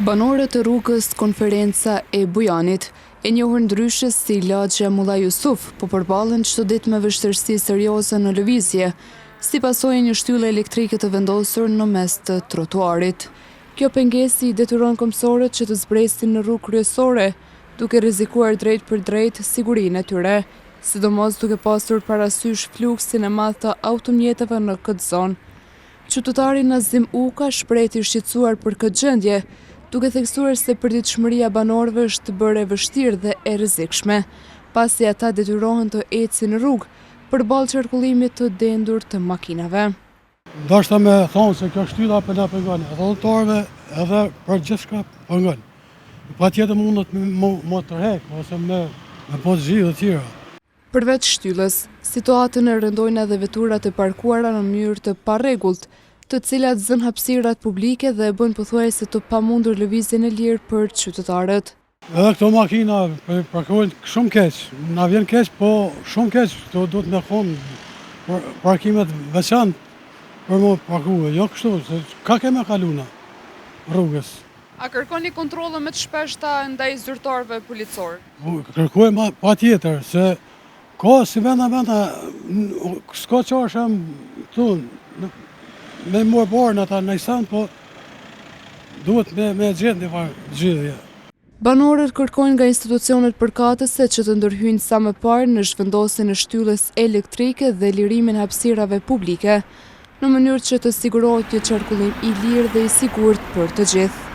Banorët e rrugës Konferenca e Bujanit, e njohur ndryshe si Lagja Mulla Jusuf, po përballen çdo ditë me vështirësi serioze në lëvizje, si pasojë një shtylle elektrike të vendosur në mes të trotuarit. Kjo pengesë i detyron këmbësorët që të zbresin në rrugë kryesore, duke rrezikuar drejt për drejt sigurinë e tyre, sidomos duke pasur parasysh fluksin e madh të automjeteve në këtë zonë. Qytetari Nazim Uka shpreh i shqetësuar për këtë gjendje, duke theksuar se përditshmëria e banorëve është bërë e vështirë dhe e rrezikshme, pasi ata detyrohen të ecin në rrugë përballë qarkullimit të dendur të makinave. Ndoshta me thonë se kjo shtylla po na pengon, rrugëtorëve edhe për gjithçka pengon. Patjetër mundet më tërheq ose me pozë të tjera. Përveç shtyllës, situatën e rëndojnë edhe veturat e parkuara në mënyrë të parregullt, të cilat zën hapësirat publike dhe bën pothuajse të pamundur lëvizjen e lirë për qytetarët. Edhe këto makina parkohen shumë keq, na vjen keq, po shumë keq, këto duhet me thonë parkimet veçantë për më parkuar, jo kështu, se ka kemë kaluna rrugës. A kërkoni kontrolle më të shpeshta ndaj zyrtarëve policorë? Kërkojmë patjetër, se ka si venda s'ka qasha këtu, me morë barën ata në isan, po duhet me gjithë një gjithje. Banorët kërkojnë nga institucionet përkatëse që të ndërhyjnë sa më parë në zhvendosjen e shtyllës elektrike dhe lirimin e hapësirave publike, në mënyrë që të sigurohet një qarkullim i lirë dhe i sigurt për të gjithë.